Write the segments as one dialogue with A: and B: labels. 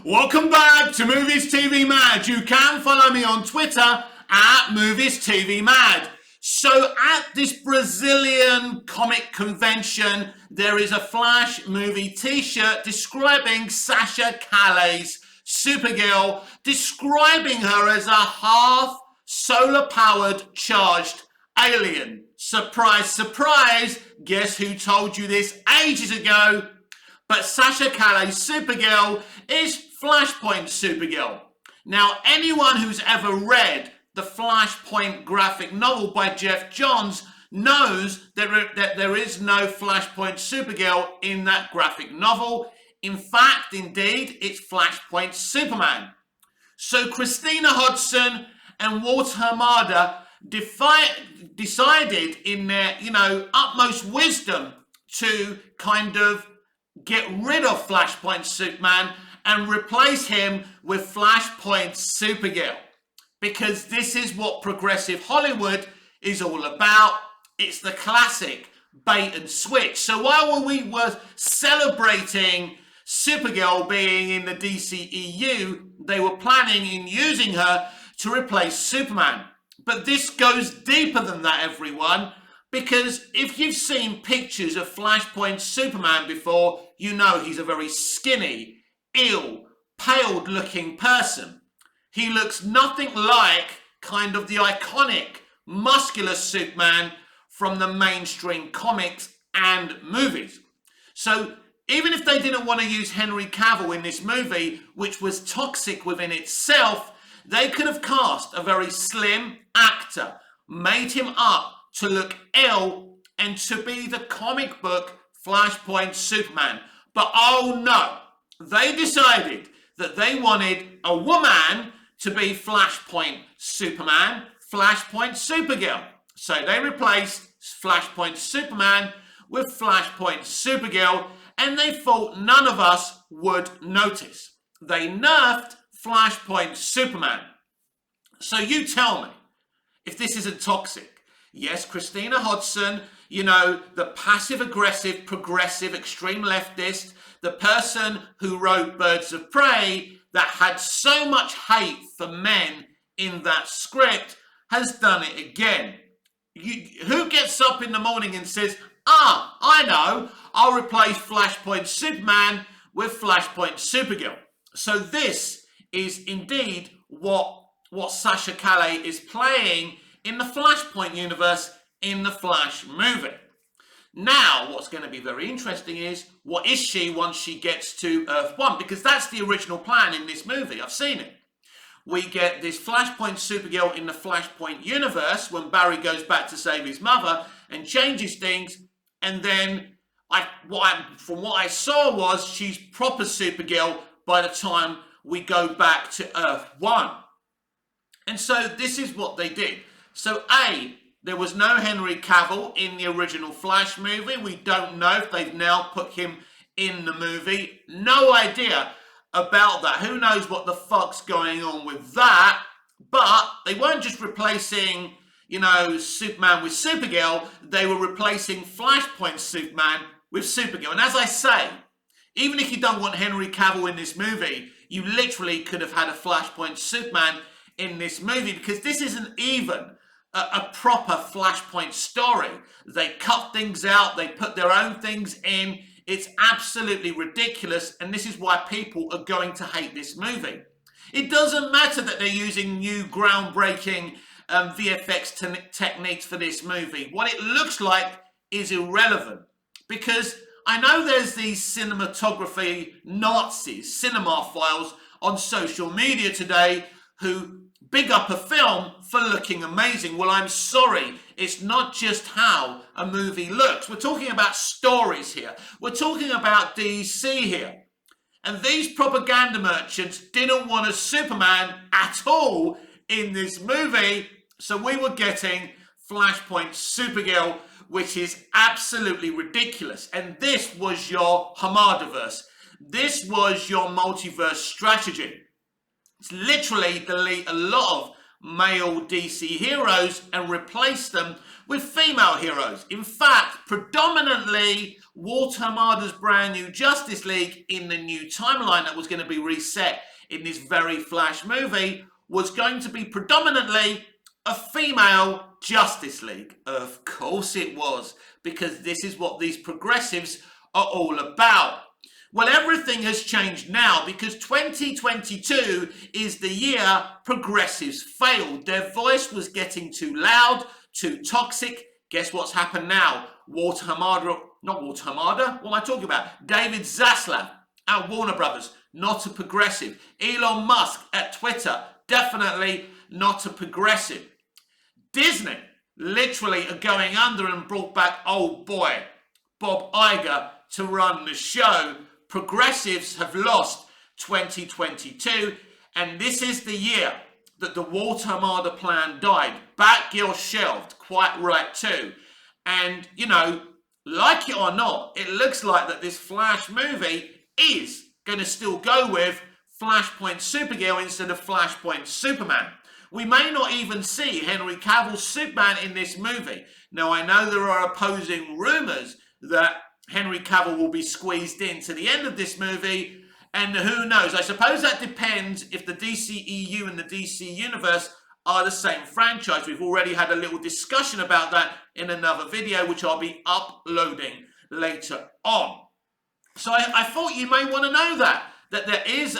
A: Welcome back to Movies TV Mad. You can follow me on Twitter at Movies TV Mad. So at this Brazilian comic convention, there is a Flash movie t-shirt describing Sasha Calle's Supergirl, describing her as a half solar-powered charged alien. Surprise, surprise, guess who told you this ages ago? But Sasha Calle's Supergirl is Flashpoint Supergirl. Now, anyone who's ever read the Flashpoint graphic novel by Jeff Johns knows that there is no Flashpoint Supergirl in that graphic novel. In fact, indeed, it's Flashpoint Superman. So Christina Hodson and Walter Hamada decided in their, utmost wisdom to kind of get rid of Flashpoint Superman and replace him with Flashpoint Supergirl. Because this is what progressive Hollywood is all about. It's the classic bait and switch. So while we were celebrating Supergirl being in the DCEU, they were planning in using her to replace Superman. But this goes deeper than that, everyone. Because if you've seen pictures of Flashpoint Superman before, you know he's a very skinny, ill, paled-looking person. He looks nothing like kind of the iconic, muscular Superman from the mainstream comics and movies. So even if they didn't want to use Henry Cavill in this movie, which was toxic within itself, they could have cast a very slim actor, made him up to look ill and to be the comic book Flashpoint Superman. But oh no, they decided that they wanted a woman to be Flashpoint Superman, Flashpoint Supergirl. So they replaced Flashpoint Superman with Flashpoint Supergirl, and they thought none of us would notice. They nerfed Flashpoint Superman. So you tell me if this isn't toxic. Yes, Christina Hodson, the passive-aggressive, progressive, extreme leftist, the person who wrote Birds of Prey that had so much hate for men in that script, has done it again. Who gets up in the morning and says, I know, I'll replace Flashpoint Superman with Flashpoint Supergirl. So this is indeed what Sasha Calle is playing in the Flashpoint universe in the Flash movie. Now, what's going to be very interesting is, what is she once she gets to Earth 1? Because that's the original plan in this movie. I've seen it. We get this Flashpoint Supergirl in the Flashpoint universe when Barry goes back to save his mother and changes things. And then, from what I saw was, she's proper Supergirl by the time we go back to Earth 1. And so this is what they did. So there was no Henry Cavill in the original Flash movie. We don't know if they've now put him in the movie. No idea about that. Who knows what the fuck's going on with that? But they weren't just replacing, Superman with Supergirl. They were replacing Flashpoint Superman with Supergirl. And as I say, even if you don't want Henry Cavill in this movie, you literally could have had a Flashpoint Superman in this movie, because this isn't even a proper Flashpoint story. They cut things out, they put their own things in. It's absolutely ridiculous, and this is why people are going to hate this movie. It doesn't matter that they're using new groundbreaking VFX techniques for this movie. What it looks like is irrelevant, because I know there's these cinematography Nazis, cinemaphiles on social media today who big up a film for looking amazing. Well, I'm sorry, it's not just how a movie looks. We're talking about stories here. We're talking about DC here. And these propaganda merchants didn't want a Superman at all in this movie, so we were getting Flashpoint Supergirl, which is absolutely ridiculous. And this was your Hamadaverse. This was your multiverse strategy. It's literally a lot of male DC heroes and replace them with female heroes. In fact, predominantly Walter Hamada's brand new Justice League in the new timeline that was going to be reset in this very Flash movie was going to be predominantly a female Justice League. Of course it was, because this is what these progressives are all about. Well, everything has changed now because 2022 is the year progressives failed. Their voice was getting too loud, too toxic. Guess what's happened now? Not Walter Hamada, what am I talking about? David Zaslav at Warner Brothers, not a progressive. Elon Musk at Twitter, definitely not a progressive. Disney literally are going under and brought back old boy Bob Iger to run the show. Progressives have lost 2022, and this is the year that the Walter Hamada plan died. Batgirl shelved, quite right too. And, you know, like it or not, it looks like that this Flash movie is going to still go with Flashpoint Supergirl instead of Flashpoint Superman. We may not even see Henry Cavill's Superman in this movie. Now, I know there are opposing rumours that Henry Cavill will be squeezed in to the end of this movie, and who knows? I suppose that depends if the DCEU and the DC Universe are the same franchise. We've already had a little discussion about that in another video, which I'll be uploading later on. So I thought you may want to know that there is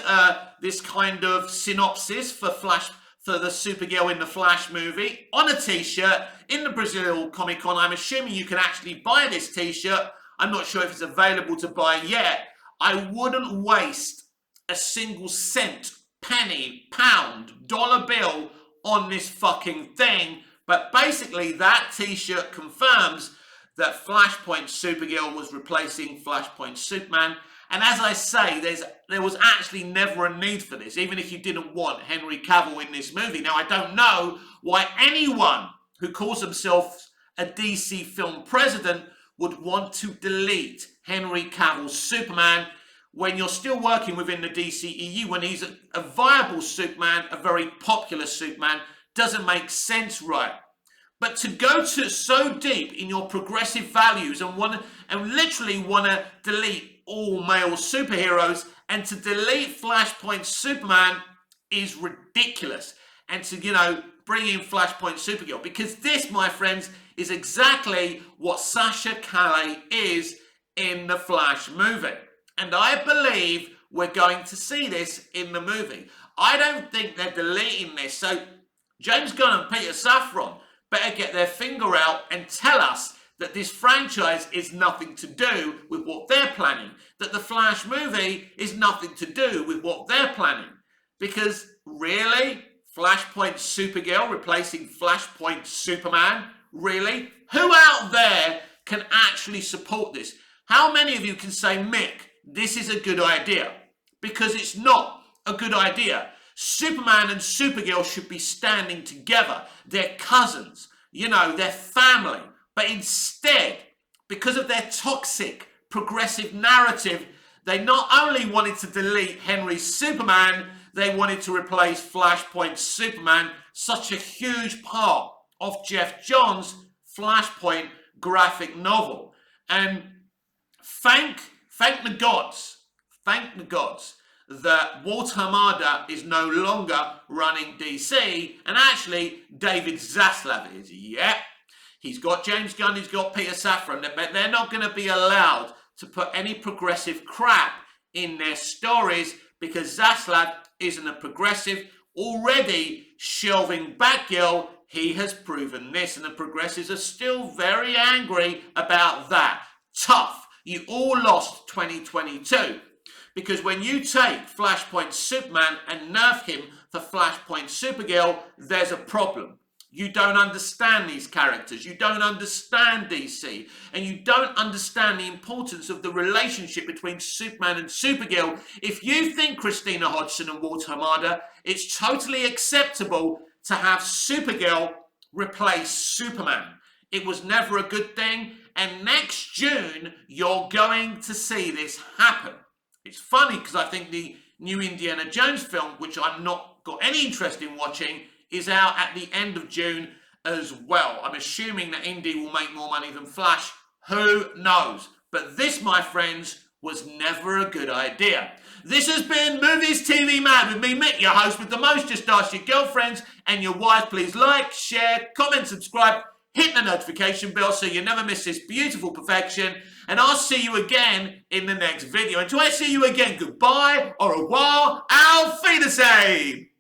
A: this kind of synopsis for the Supergirl in the Flash movie on a t-shirt in the Brazil Comic Con. I'm assuming you can actually buy this t-shirt. I'm not sure if it's available to buy yet. I wouldn't waste a single cent, penny, pound, dollar bill on this fucking thing. But basically that t-shirt confirms that Flashpoint Supergirl was replacing Flashpoint Superman. And as I say, there was actually never a need for this, even if you didn't want Henry Cavill in this movie. Now, I don't know why anyone who calls themselves a DC film president would want to delete Henry Cavill's Superman when you're still working within the DCEU, when he's a viable Superman, a very popular Superman. Doesn't make sense, right? But to go to so deep in your progressive values and literally want to delete all male superheroes and to delete Flashpoint Superman is ridiculous. And to, you know, bring in Flashpoint Supergirl, because this, my friends, is exactly what Sasha Calle is in the Flash movie. And I believe we're going to see this in the movie. I don't think they're deleting this. So James Gunn and Peter Safran better get their finger out and tell us that this franchise is nothing to do with what they're planning. That the Flash movie is nothing to do with what they're planning. Because really? Flashpoint Supergirl replacing Flashpoint Superman? Really? Who out there can actually support this? How many of you can say, Mick, this is a good idea? Because it's not a good idea. Superman and Supergirl should be standing together. They're cousins, you know, they're family. But instead, because of their toxic, progressive narrative, they not only wanted to delete Henry's Superman, they wanted to replace Flashpoint Superman, such a huge part of Jeff Johns' Flashpoint graphic novel. And thank the gods that Walter Hamada is no longer running DC, and actually David Zaslav is. Yep, he's got James Gunn, he's got Peter Safran, but they're not going to be allowed to put any progressive crap in their stories because Zaslav isn't a progressive. Already shelving Batgirl, he has proven this, and the progressives are still very angry about that. Tough. You all lost 2022. Because when you take Flashpoint Superman and nerf him for Flashpoint Supergirl, there's a problem. You don't understand these characters. You don't understand DC. And you don't understand the importance of the relationship between Superman and Supergirl. If you think, Christina Hodgson and Walter Hamada, it's totally acceptable to have Supergirl replace Superman. It was never a good thing. And next June, you're going to see this happen. It's funny because I think the new Indiana Jones film, which I'm not got any interest in watching, is out at the end of June as well. I'm assuming that Indy will make more money than Flash. Who knows? But this, my friends, was never a good idea. This has been Movies TV Mad with me, Mick, your host with the most. Just ask your girlfriends and your wife. Please like, share, comment, subscribe, hit the notification bell so you never miss this beautiful perfection. And I'll see you again in the next video. Until I see you again, goodbye, au revoir, auf Wiedersehen.